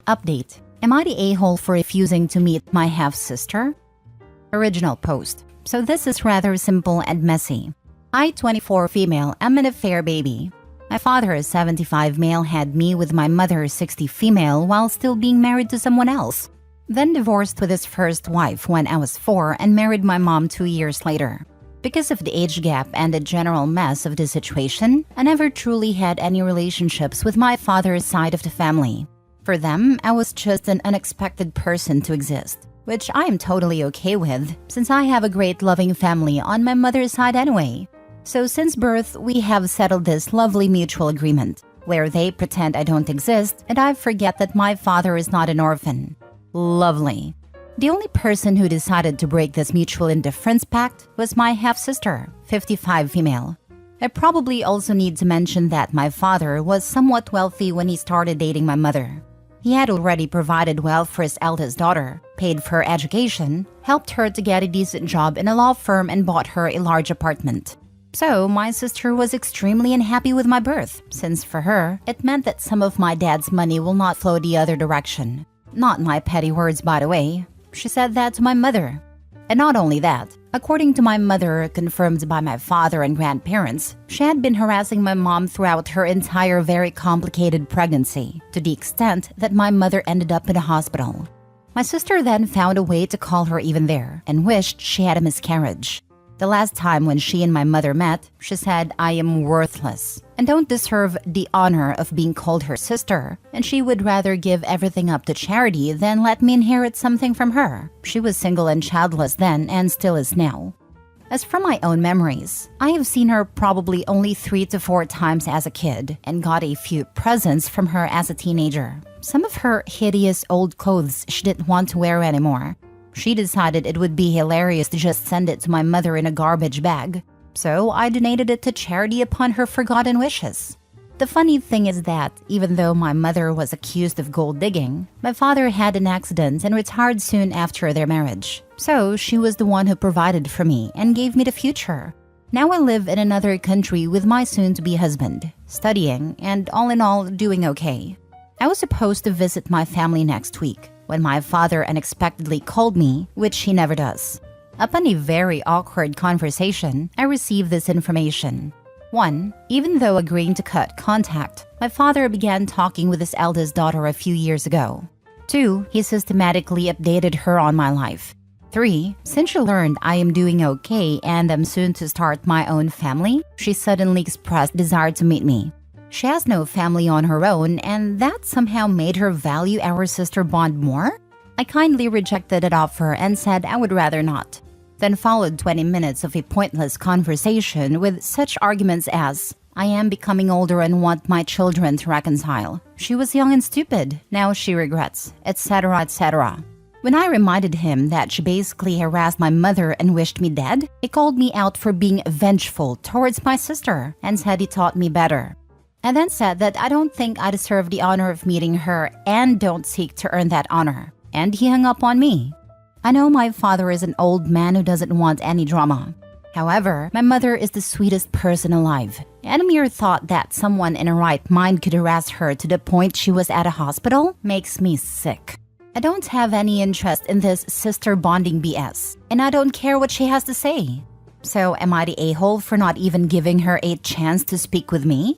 Update. Am I the a-hole for refusing to meet my half-sister? Original post. So this is rather simple and messy. I, 24 female, am an affair baby. My father, 75 male, had me with my mother, 60 female, while still being married to someone else. Then divorced with his first wife when I was 4 and married my mom 2 years later. Because of the age gap and the general mess of the situation, I never truly had any relationships with my father's side of the family. For them, I was just an unexpected person to exist, which I am totally okay with, since I have a great loving family on my mother's side anyway. So since birth, we have settled this lovely mutual agreement, where they pretend I don't exist and I forget that my father is not an orphan. Lovely. The only person who decided to break this mutual indifference pact was my half-sister, 55 female. I probably also need to mention that my father was somewhat wealthy when he started dating my mother. He had already provided well for his eldest daughter, paid for her education, helped her to get a decent job in a law firm, and bought her a large apartment. So my sister was extremely unhappy with my birth, since for her, it meant that some of my dad's money will not flow the other direction. Not my petty words, by the way. She said that to my mother. And not only that, according to my mother, confirmed by my father and grandparents, she had been harassing my mom throughout her entire very complicated pregnancy, to the extent that my mother ended up in a hospital. My sister then found a way to call her even there, and wished she had a miscarriage. The last time when she and my mother met, she said I am worthless and don't deserve the honor of being called her sister, and she would rather give everything up to charity than let me inherit something from her. She was single and childless then and still is now. As for my own memories, I have seen her probably only 3 to 4 times as a kid and got a few presents from her as a teenager. Some of her hideous old clothes she didn't want to wear anymore. She decided it would be hilarious to just send it to my mother in a garbage bag. So I donated it to charity upon her forgotten wishes. The funny thing is that even though my mother was accused of gold digging, my father had an accident and retired soon after their marriage. So she was the one who provided for me and gave me the future. Now I live in another country with my soon-to-be husband, studying, and all in all doing okay. I was supposed to visit my family next week, when my father unexpectedly called me, which he never does. Upon a very awkward conversation, I received this information. 1. Even though agreeing to cut contact, my father began talking with his eldest daughter a few years ago. 2. He systematically updated her on my life. 3. Since she learned I am doing okay and am soon to start my own family, she suddenly expressed desire to meet me. She has no family on her own, and that somehow made her value our sister bond more? I kindly rejected that offer and said I would rather not. Then followed 20 minutes of a pointless conversation with such arguments as, I am becoming older and want my children to reconcile. She was young and stupid, now she regrets, etc., etc. When I reminded him that she basically harassed my mother and wished me dead, he called me out for being vengeful towards my sister and said he taught me better. I then said that I don't think I deserve the honor of meeting her and don't seek to earn that honor. And he hung up on me. I know my father is an old man who doesn't want any drama. However, my mother is the sweetest person alive. And a mere thought that someone in her right mind could harass her to the point she was at a hospital makes me sick. I don't have any interest in this sister bonding BS, and I don't care what she has to say. So am I the a-hole for not even giving her a chance to speak with me?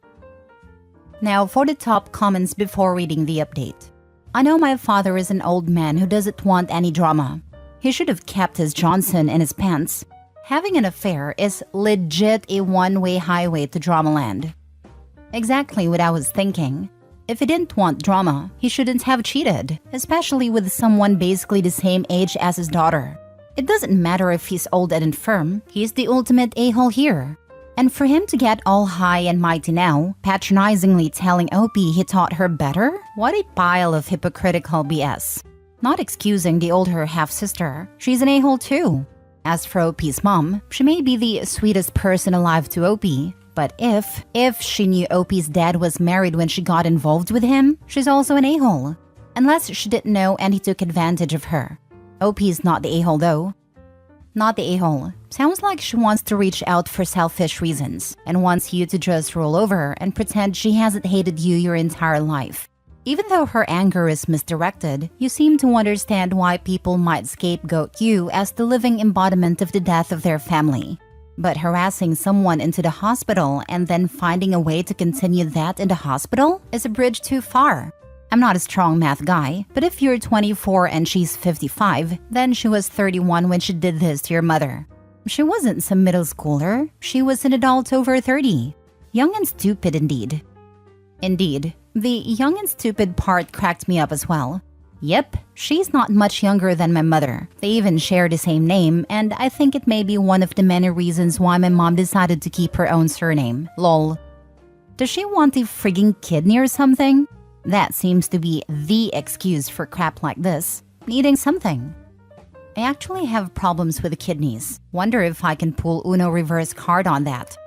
Now for the top comments before reading the update. I know my father is an old man who doesn't want any drama. He should have kept his Johnson in his pants. Having an affair is legit a one-way highway to dramaland. Exactly what I was thinking. If he didn't want drama, he shouldn't have cheated, especially with someone basically the same age as his daughter. It doesn't matter if he's old and infirm, he's the ultimate a-hole here. And for him to get all high and mighty now, patronizingly telling Opie he taught her better? What a pile of hypocritical BS. Not excusing the older half-sister, she's an a-hole too. As for Opie's mom, she may be the sweetest person alive to Opie, but if she knew Opie's dad was married when she got involved with him, she's also an a-hole. Unless she didn't know and he took advantage of her. Opie's not the a-hole though. Not the a-hole. Sounds like she wants to reach out for selfish reasons and wants you to just roll over and pretend she hasn't hated you your entire life. Even though her anger is misdirected, you seem to understand why people might scapegoat you as the living embodiment of the death of their family. But harassing someone into the hospital and then finding a way to continue that in the hospital is a bridge too far. I'm not a strong math guy, but if you're 24 and she's 55, then she was 31 when she did this to your mother. She wasn't some middle schooler, she was an adult over 30. Young and stupid indeed. Indeed, the young and stupid part cracked me up as well. Yep, she's not much younger than my mother. They even share the same name, and I think it may be one of the many reasons why my mom decided to keep her own surname. Lol. Does she want a frigging kidney or something? That seems to be the excuse for crap like this. Needing something. I actually have problems with the kidneys. Wonder if I can pull Uno reverse card on that.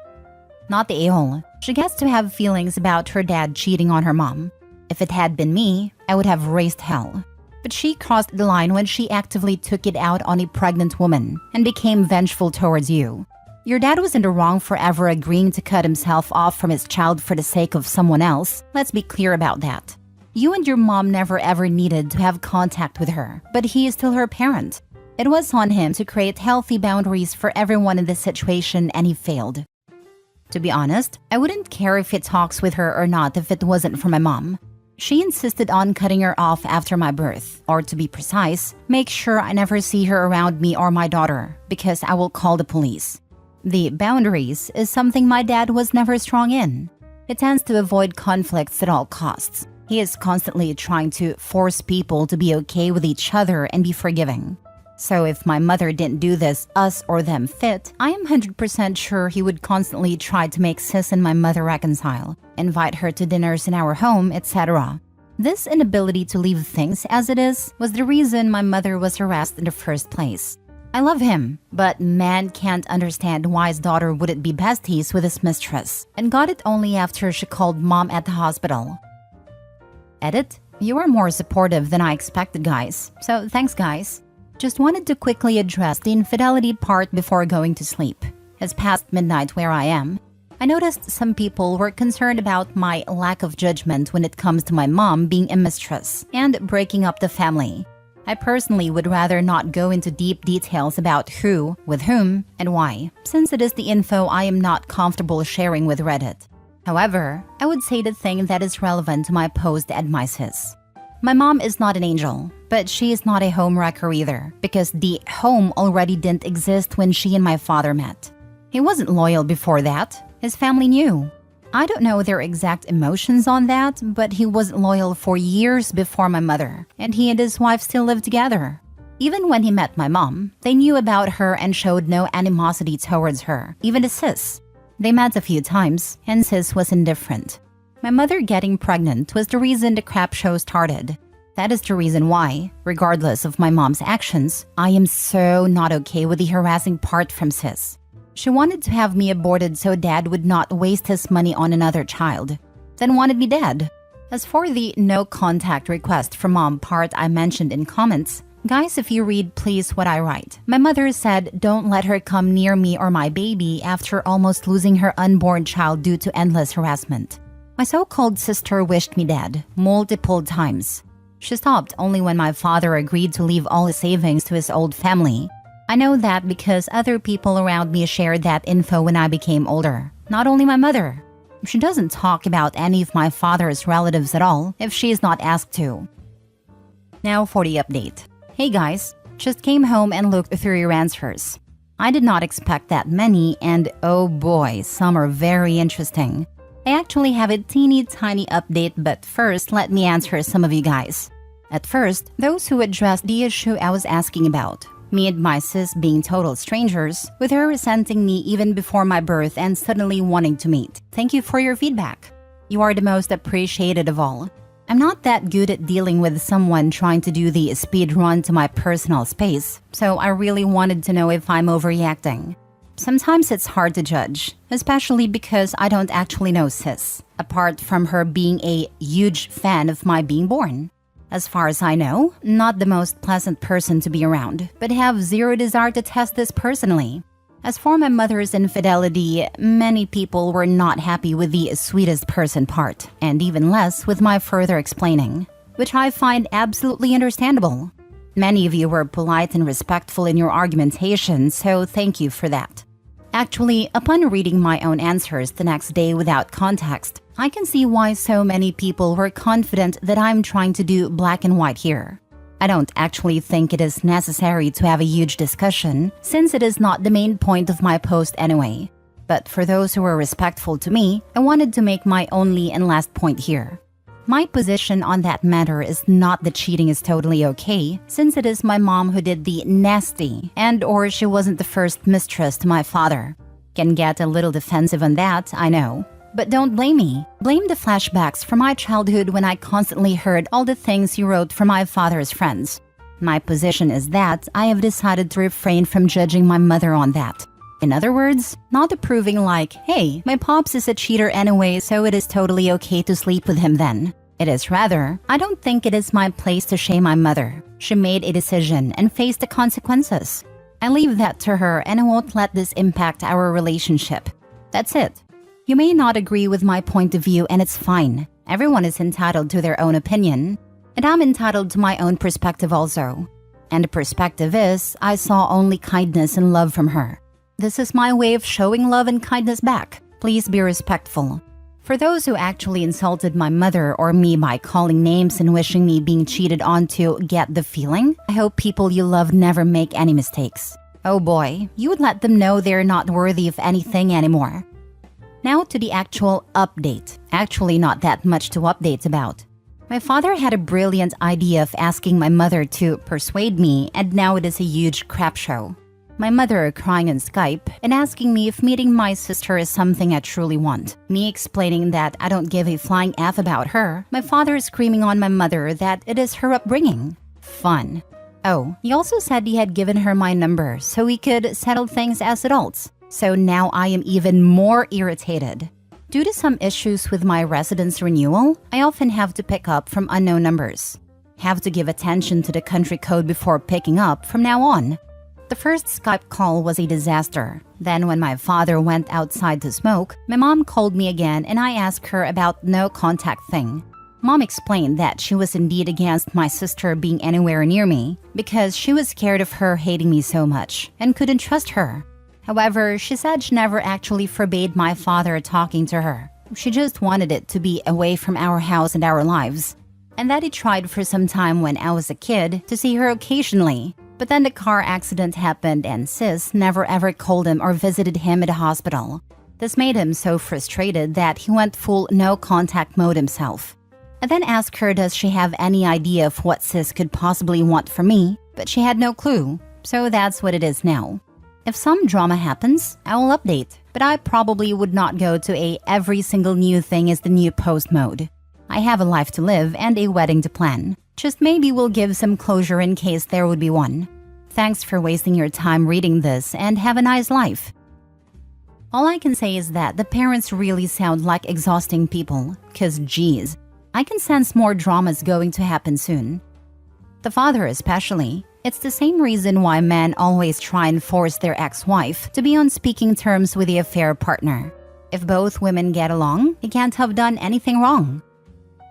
Not the a-hole. She gets to have feelings about her dad cheating on her mom. If it had been me, I would have raised hell. But she crossed the line when she actively took it out on a pregnant woman and became vengeful towards you. Your dad was in the wrong for ever agreeing to cut himself off from his child for the sake of someone else. Let's be clear about that. You and your mom never ever needed to have contact with her, but he is still her parent. It was on him to create healthy boundaries for everyone in this situation, and he failed. To be honest, I wouldn't care if he talks with her or not if it wasn't for my mom. She insisted on cutting her off after my birth, or to be precise, make sure I never see her around me or my daughter, because I will call the police. The boundaries is something my dad was never strong in. He tends to avoid conflicts at all costs. He is constantly trying to force people to be okay with each other and be forgiving. So if my mother didn't do this us or them fit, I am 100% sure he would constantly try to make sis and my mother reconcile, invite her to dinners in our home, etc. This inability to leave things as it is was the reason my mother was harassed in the first place. I love him, but man can't understand why his daughter wouldn't be besties with his mistress, and got it only after she called mom at the hospital. Edit, you are more supportive than I expected, guys, so thanks guys. Just wanted to quickly address the infidelity part before going to sleep. It's past midnight where I am. I noticed some people were concerned about my lack of judgment when it comes to my mom being a mistress and breaking up the family. I personally would rather not go into deep details about who, with whom, and why, since it is the info I am not comfortable sharing with Reddit. However, I would say the thing that is relevant to my post and my sis. My mom is not an angel, but she is not a home wrecker either, because the home already didn't exist when she and my father met. He wasn't loyal before that. His family knew. I don't know their exact emotions on that, but he wasn't loyal for years before my mother, and he and his wife still lived together. Even when he met my mom, they knew about her and showed no animosity towards her, even to sis. They met a few times, and sis was indifferent. My mother getting pregnant was the reason the crap show started. That is the reason why, regardless of my mom's actions, I am so not okay with the harassing part from sis. She wanted to have me aborted so dad would not waste his money on another child, then wanted me dead. As for the no contact request from mom part I mentioned in comments, guys, if you read please what I write. My mother said don't let her come near me or my baby after almost losing her unborn child due to endless harassment. My so-called sister wished me dead multiple times. She stopped only when my father agreed to leave all his savings to his old family. I know that because other people around me shared that info when I became older. Not only my mother. She doesn't talk about any of my father's relatives at all if she is not asked to. Now for the update. Hey guys, just came home and looked through your answers. I did not expect that many, and oh boy, some are very interesting. I actually have a teeny tiny update, but first let me answer some of you guys. At first, those who addressed the issue I was asking about. Me and my sis being total strangers, with her resenting me even before my birth and suddenly wanting to meet. Thank you for your feedback. You are the most appreciated of all. I'm not that good at dealing with someone trying to do the speed run to my personal space, so I really wanted to know if I'm overreacting. Sometimes it's hard to judge, especially because I don't actually know sis, apart from her being a huge fan of my being born. As far as I know, not the most pleasant person to be around, but have zero desire to test this personally. As for my mother's infidelity, many people were not happy with the sweetest person part, and even less with my further explaining, which I find absolutely understandable. Many of you were polite and respectful in your argumentation, so thank you for that. Actually, upon reading my own answers the next day without context, I can see why so many people were confident that I'm trying to do black and white here. I don't actually think it is necessary to have a huge discussion, since it is not the main point of my post anyway. But for those who were respectful to me, I wanted to make my only and last point here. My position on that matter is not that cheating is totally okay, since it is my mom who did the nasty, and/or she wasn't the first mistress to my father. Can get a little defensive on that, I know. But don't blame me. Blame the flashbacks from my childhood when I constantly heard all the things you wrote from my father's friends. My position is that I have decided to refrain from judging my mother on that. In other words, not approving like, hey, my pops is a cheater anyway, so it is totally okay to sleep with him then. It is rather, I don't think it is my place to shame my mother. She made a decision and faced the consequences. I leave that to her and I won't let this impact our relationship. That's it. You may not agree with my point of view and it's fine. Everyone is entitled to their own opinion. And I'm entitled to my own perspective also. And the perspective is, I saw only kindness and love from her. This is my way of showing love and kindness back. Please be respectful. For those who actually insulted my mother or me by calling names and wishing me being cheated on to get the feeling, I hope people you love never make any mistakes. Oh boy, you would let them know they're not worthy of anything anymore. Now to the actual update. Actually not that much to update about. My father had a brilliant idea of asking my mother to persuade me, and now it is a huge crap show. My mother crying on Skype and asking me if meeting my sister is something I truly want. Me explaining that I don't give a flying F about her. My father screaming on my mother that it is her upbringing. Fun. Oh, he also said he had given her my number so we could settle things as adults. So now I am even more irritated. Due to some issues with my residence renewal, I often have to pick up from unknown numbers. Have to give attention to the country code before picking up from now on. The first Skype call was a disaster. Then when my father went outside to smoke, my mom called me again and I asked her about no contact thing. Mom explained that she was indeed against my sister being anywhere near me because she was scared of her hating me so much and couldn't trust her. However, she said she never actually forbade my father talking to her. She just wanted it to be away from our house and our lives. And that he tried for some time when I was a kid to see her occasionally. But then the car accident happened and sis never ever called him or visited him at the hospital. This made him so frustrated that he went full no contact mode himself. I then asked her does she have any idea of what sis could possibly want from me, but she had no clue. So that's what it is now. If some drama happens, I will update, but I probably would not go to a every single new thing is the new post mode. I have a life to live and a wedding to plan. Just maybe we'll give some closure in case there would be one. Thanks for wasting your time reading this and have a nice life. All I can say is that the parents really sound like exhausting people, cause geez, I can sense more dramas going to happen soon. The father especially. It's the same reason why men always try and force their ex-wife to be on speaking terms with the affair partner. If both women get along, he can't have done anything wrong.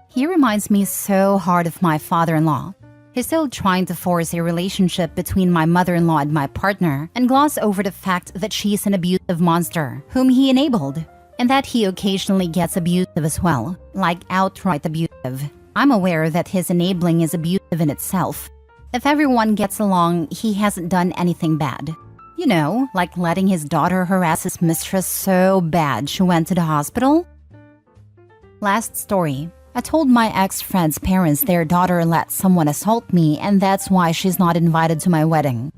He reminds me so hard of my father-in-law. He's still trying to force a relationship between my mother-in-law and my partner and gloss over the fact that she's an abusive monster whom he enabled, and that he occasionally gets abusive as well, like outright abusive. I'm aware that his enabling is abusive in itself. If everyone gets along, he hasn't done anything bad. You know, like letting his daughter harass his mistress so bad she went to the hospital. Last story. I told my ex-friend's parents their daughter let someone assault me and that's why she's not invited to my wedding.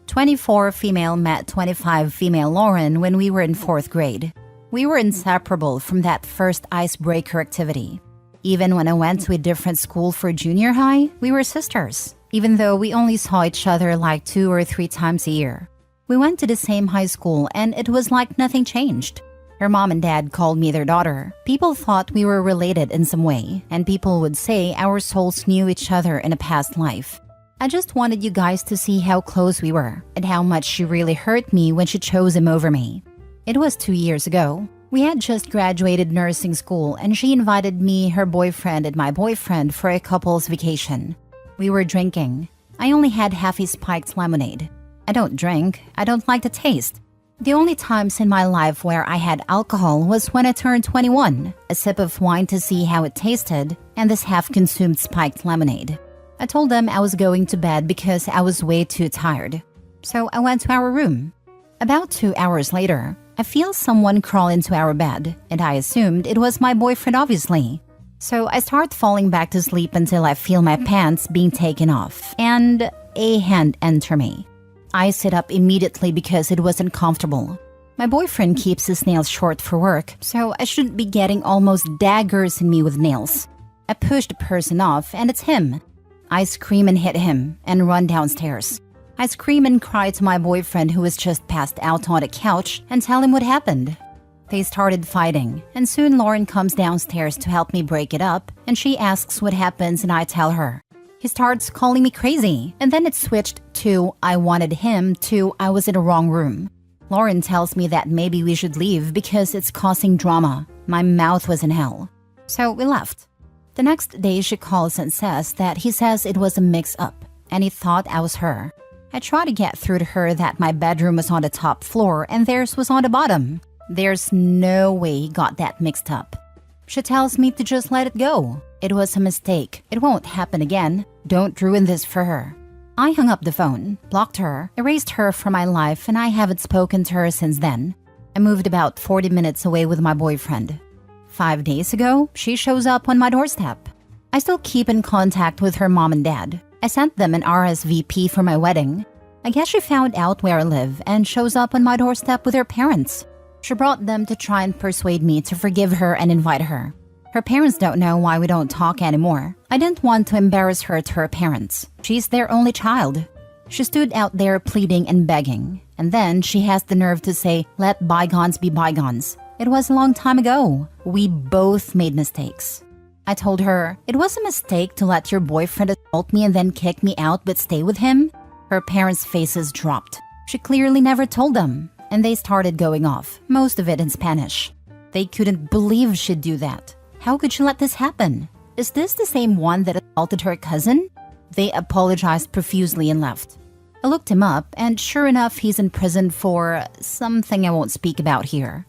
24 female met 25 female Lauren when we were in 4th grade. We were inseparable from that first icebreaker activity. Even when I went to a different school for junior high, we were sisters, even though we only saw each other like 2 or 3 times a year. We went to the same high school and it was like nothing changed. Her mom and dad called me their daughter. People thought we were related in some way, and people would say our souls knew each other in a past life. I just wanted you guys to see how close we were and how much she really hurt me when she chose him over me. It was 2 years ago. We had just graduated nursing school and she invited me, her boyfriend, and my boyfriend for a couple's vacation. We were drinking. I only had half a spiked lemonade. I don't drink. I don't like the taste. The only times in my life where I had alcohol was when I turned 21, a sip of wine to see how it tasted, and this half-consumed spiked lemonade. I told them I was going to bed because I was way too tired. So I went to our room. About 2 hours later, I feel someone crawl into our bed, and I assumed it was my boyfriend obviously. So I start falling back to sleep until I feel my pants being taken off, and a hand enter me. I sit up immediately because it wasn't comfortable. My boyfriend keeps his nails short for work, so I shouldn't be getting almost daggers in me with nails. I push the person off, and it's him. I scream and hit him and run downstairs. I scream and cry to my boyfriend who was just passed out on the couch and tell him what happened. They started fighting, and soon Lauren comes downstairs to help me break it up, and she asks what happens and I tell her. He starts calling me crazy, and then it switched to I wanted him to I was in the wrong room. Lauren tells me that maybe we should leave because it's causing drama. My mouth was in hell. So we left. The next day she calls and says that he says it was a mix-up, and he thought I was her. I try to get through to her that my bedroom was on the top floor and theirs was on the bottom. There's no way he got that mixed up. She tells me to just let it go. It was a mistake. It won't happen again. Don't ruin this for her. I hung up the phone, blocked her, erased her from my life, and I haven't spoken to her since then. I moved about 40 minutes away with my boyfriend. 5 days ago, she shows up on my doorstep. I still keep in contact with her mom and dad. I sent them an RSVP for my wedding. I guess she found out where I live and shows up on my doorstep with her parents. She brought them to try and persuade me to forgive her and invite her. Her parents don't know why we don't talk anymore. I didn't want to embarrass her to her parents. She's their only child. She stood out there pleading and begging. And then she has the nerve to say, let bygones be bygones. It was a long time ago. We both made mistakes. I told her, it was a mistake to let your boyfriend assault me and then kick me out but stay with him. Her parents' faces dropped. She clearly never told them. And they started going off, most of it in Spanish. They couldn't believe she'd do that. How could she let this happen? Is this the same one that assaulted her cousin? They apologized profusely and left. I looked him up, and sure enough, he's in prison for something I won't speak about here.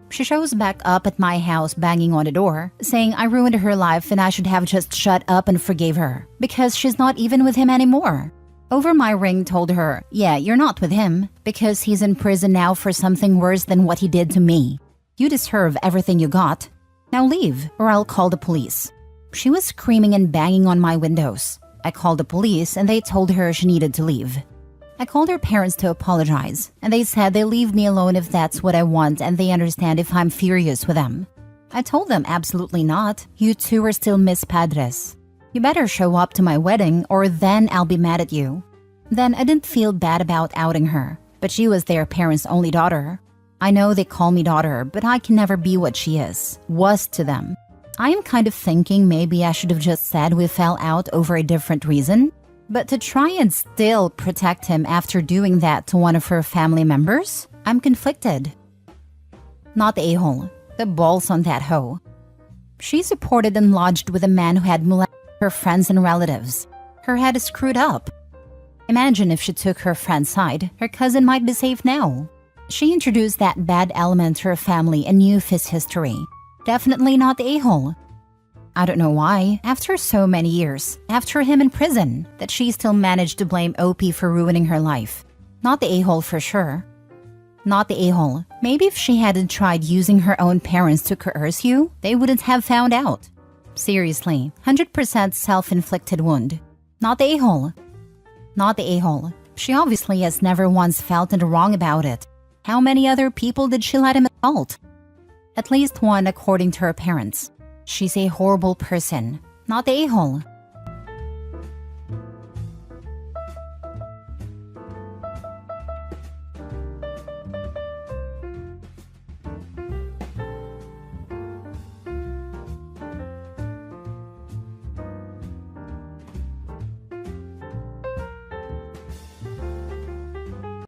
She shows back up at my house banging on the door, saying I ruined her life and I should have just shut up and forgave her, because she's not even with him anymore. Over my ring told her, yeah, you're not with him, because he's in prison now for something worse than what he did to me. You deserve everything you got. Now leave, or I'll call the police. She was screaming and banging on my windows. I called the police and they told her she needed to leave. I called her parents to apologize, and they said they leave me alone if that's what I want and they understand if I'm furious with them. I told them absolutely not. You two are still mis padres. You better show up to my wedding or then I'll be mad at you. Then I didn't feel bad about outing her, but she was their parents' only daughter. I know they call me daughter, but I can never be what she was to them. I am kind of thinking maybe I should have just said we fell out over a different reason. But to try and still protect him after doing that to one of her family members, I'm conflicted. Not the a-hole. The balls on that hoe. She supported and lodged with a man who had molested her friends and relatives. Her head is screwed up. Imagine if she took her friend's side, her cousin might be safe now. She introduced that bad element to her family and knew his history. Definitely not the a-hole. I don't know why, after so many years, after him in prison, that she still managed to blame OP for ruining her life. Not the a-hole for sure. Not the a-hole. Maybe if she hadn't tried using her own parents to coerce you, they wouldn't have found out. Seriously, 100% self-inflicted wound. Not the a-hole. Not the a-hole. She obviously has never once felt in the wrong about it. How many other people did she let him assault? At least one according to her parents. She's a horrible person. Not the a-hole.